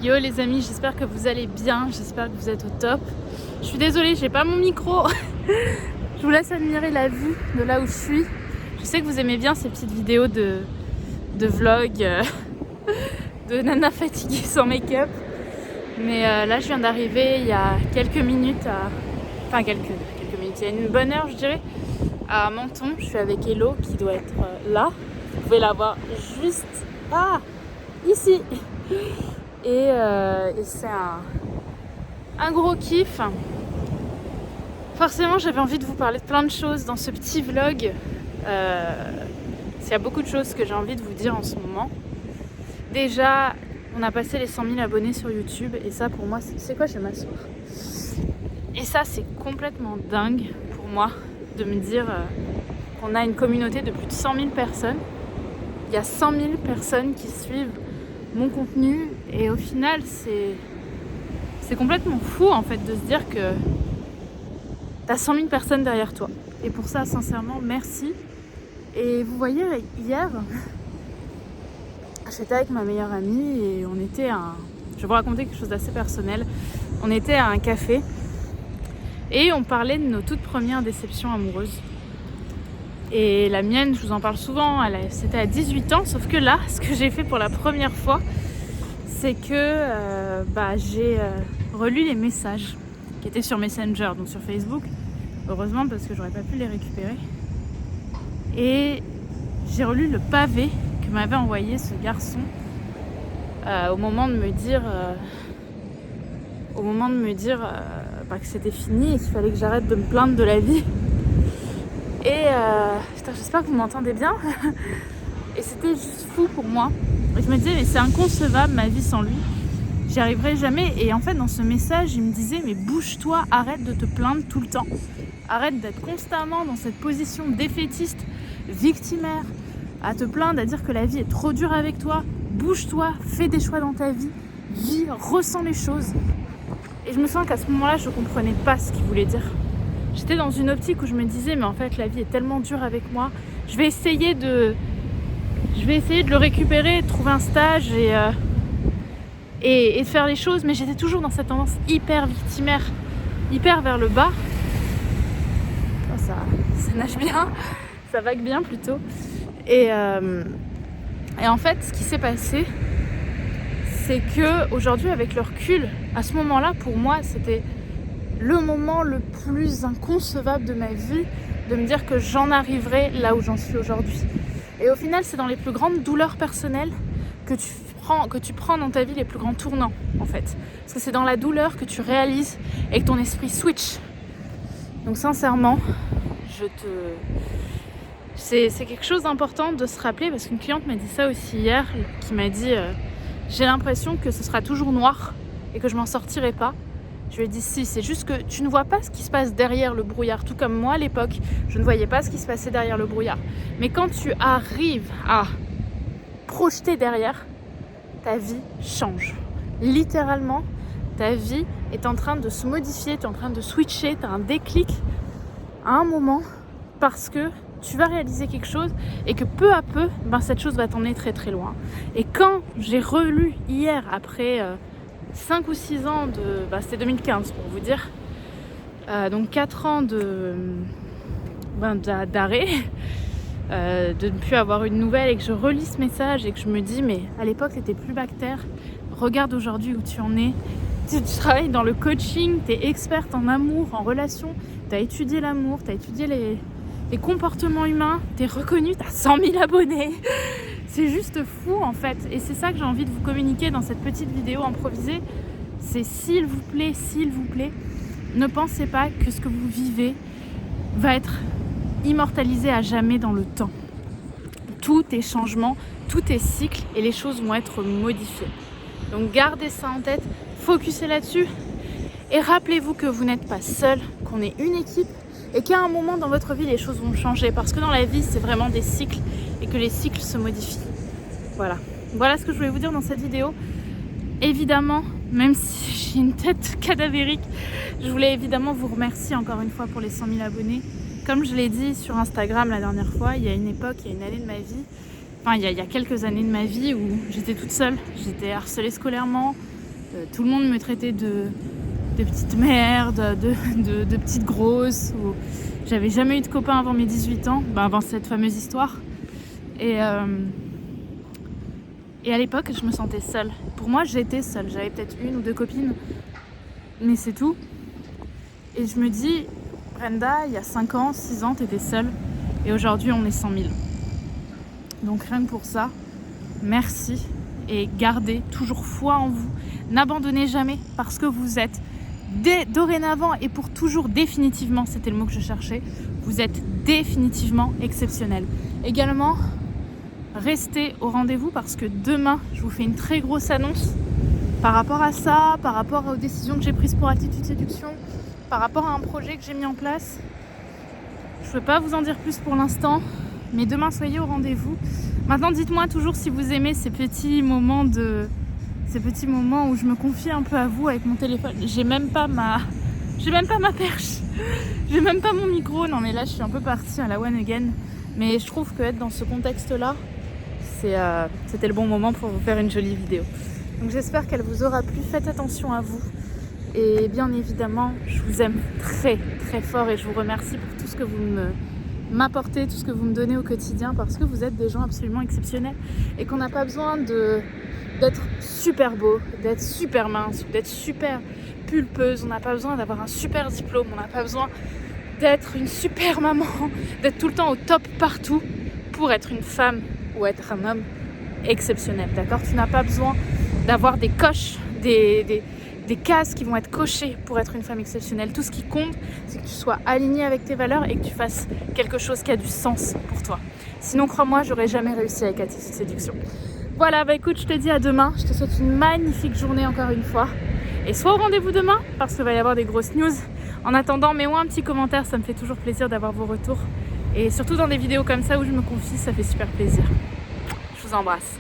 Yo les amis, j'espère que vous allez bien, j'espère que vous êtes au top. Je suis désolée, j'ai pas mon micro. Je vous laisse admirer la vue de là où je suis. Je sais que vous aimez bien ces petites vidéos de vlog, de nana fatiguée sans make-up. Mais là je viens d'arriver il y a quelques minutes, enfin quelques minutes, il y a une bonne heure je dirais, à Menton. Je suis avec Hello qui doit être là. Vous pouvez la voir juste ici. Et c'est un gros kiff. Forcément j'avais envie de vous parler de plein de choses dans ce petit vlog. Il y a beaucoup de choses que j'ai envie de vous dire en ce moment. Déjà, on a passé les 100 000 abonnés sur YouTube et ça pour moi, c'est quoi, je vais m'asseoir. Et ça c'est complètement dingue pour moi de me dire qu'on a une communauté de plus de 100 000 personnes. Il y a 100 000 personnes qui suivent mon contenu et au final c'est complètement fou en fait de se dire que t'as 100 000 personnes derrière toi. Et pour ça sincèrement merci. Et vous voyez hier j'étais avec ma meilleure amie et on était je vais vous raconter quelque chose d'assez personnel. On était à un café et on parlait de nos toutes premières déceptions amoureuses. Et la mienne, je vous en parle souvent, c'était à 18 ans, sauf que là, ce que j'ai fait pour la première fois, c'est que j'ai relu les messages qui étaient sur Messenger, donc sur Facebook, heureusement parce que j'aurais pas pu les récupérer. Et j'ai relu le pavé que m'avait envoyé ce garçon au moment de me dire que c'était fini et qu'il fallait que j'arrête de me plaindre de la vie. Et j'espère que vous m'entendez bien. Et c'était juste fou pour moi. Et je me disais mais c'est inconcevable ma vie sans lui. J'y arriverai jamais. Et en fait dans ce message il me disait mais bouge-toi, arrête de te plaindre tout le temps. Arrête d'être constamment dans cette position défaitiste, victimaire, à te plaindre, à dire que la vie est trop dure avec toi. Bouge-toi, fais des choix dans ta vie, vis, ressens les choses. Et je me sens qu'à ce moment-là je comprenais pas ce qu'il voulait dire. J'étais dans une optique où je me disais mais en fait la vie est tellement dure avec moi, je vais essayer de le récupérer, de trouver un stage et de faire les choses, mais j'étais toujours dans cette tendance hyper victimaire, hyper vers le bas. Oh, ça nage bien, ça vague bien plutôt. Et en fait ce qui s'est passé, c'est que aujourd'hui avec le recul, à ce moment-là pour moi c'était le moment le plus inconcevable de ma vie, de me dire que j'en arriverai là où j'en suis aujourd'hui. Et au final, c'est dans les plus grandes douleurs personnelles que tu prends dans ta vie les plus grands tournants, en fait. Parce que c'est dans la douleur que tu réalises et que ton esprit switch. Donc sincèrement, c'est quelque chose d'important de se rappeler, parce qu'une cliente m'a dit ça aussi hier, qui m'a dit j'ai l'impression que ce sera toujours noir et que je m'en sortirai pas. Je lui ai dit si, c'est juste que tu ne vois pas ce qui se passe derrière le brouillard. Tout comme moi à l'époque, je ne voyais pas ce qui se passait derrière le brouillard. Mais quand tu arrives à projeter derrière, ta vie change. Littéralement, ta vie est en train de se modifier, tu es en train de switcher, tu as un déclic à un moment parce que tu vas réaliser quelque chose et que peu à peu, cette chose va t'emmener très très loin. Et quand j'ai relu hier après 5 ou 6 ans c'était 2015 pour vous dire, donc 4 ans d'arrêt, de ne plus avoir une nouvelle, et que je relis ce message et que je me dis mais à l'époque t'étais plus bactère, regarde aujourd'hui où tu en es, tu travailles dans le coaching, t'es experte en amour, en relation, t'as étudié l'amour, t'as étudié les comportements humains, t'es reconnue, t'as 100 000 abonnés. C'est juste fou en fait, et c'est ça que j'ai envie de vous communiquer dans cette petite vidéo improvisée. C'est s'il vous plaît, ne pensez pas que ce que vous vivez va être immortalisé à jamais dans le temps. Tout est changement, tout est cycle et les choses vont être modifiées. Donc gardez ça en tête, focussez là-dessus et rappelez-vous que vous n'êtes pas seul, qu'on est une équipe et qu'à un moment dans votre vie les choses vont changer, parce que dans la vie c'est vraiment des cycles et que les cycles se modifient. Voilà ce que je voulais vous dire dans cette vidéo. Évidemment, même si j'ai une tête cadavérique, je voulais évidemment vous remercier encore une fois pour les 100 000 abonnés. Comme je l'ai dit sur Instagram la dernière fois, il y a une époque, il y a une année de ma vie, il y a quelques années de ma vie où j'étais toute seule. J'étais harcelée scolairement, Tout le monde me traitait de petite merde, de petite grosse. J'avais jamais eu de copain avant mes 18 ans, avant cette fameuse histoire. Et à l'époque, je me sentais seule. Pour moi, j'étais seule. J'avais peut-être 1 ou 2 copines, mais c'est tout. Et je me dis, Brenda, il y a 5 ans, 6 ans, t'étais seule. Et aujourd'hui, on est 100 000. Donc rien que pour ça, merci. Et gardez toujours foi en vous. N'abandonnez jamais parce que vous êtes dorénavant et pour toujours, définitivement, c'était le mot que je cherchais, vous êtes définitivement exceptionnel. Également, restez au rendez-vous parce que demain, je vous fais une très grosse annonce par rapport à ça, par rapport aux décisions que j'ai prises pour Attitude Séduction, par rapport à un projet que j'ai mis en place. Je ne peux pas vous en dire plus pour l'instant, mais demain, soyez au rendez-vous. Maintenant, dites-moi toujours si vous aimez ces petits moments où je me confie un peu à vous avec mon téléphone. J'ai même pas ma perche. J'ai même pas mon micro. Non mais là, je suis un peu partie à la one again. Mais je trouve qu'être dans ce contexte-là, c'était le bon moment pour vous faire une jolie vidéo. Donc j'espère qu'elle vous aura plu. Faites attention à vous. Et bien évidemment, je vous aime très très fort et je vous remercie pour tout ce que vous m'apportez, tout ce que vous me donnez au quotidien parce que vous êtes des gens absolument exceptionnels et qu'on n'a pas besoin d'être super beau, d'être super mince, d'être super pulpeuse. On n'a pas besoin d'avoir un super diplôme, on n'a pas besoin d'être une super maman, d'être tout le temps au top partout pour être une femme ou être un homme exceptionnel, d'accord? Tu n'as pas besoin d'avoir des coches, des cases qui vont être cochées pour être une femme exceptionnelle. Tout ce qui compte, c'est que tu sois aligné avec tes valeurs et que tu fasses quelque chose qui a du sens pour toi. Sinon, crois-moi, j'aurais jamais réussi avec Attitude Séduction. Voilà, écoute, je te dis à demain. Je te souhaite une magnifique journée encore une fois. Et sois au rendez-vous demain parce qu'il va y avoir des grosses news. En attendant, mets-moi un petit commentaire, ça me fait toujours plaisir d'avoir vos retours. Et surtout dans des vidéos comme ça où je me confie, ça fait super plaisir. Je vous embrasse.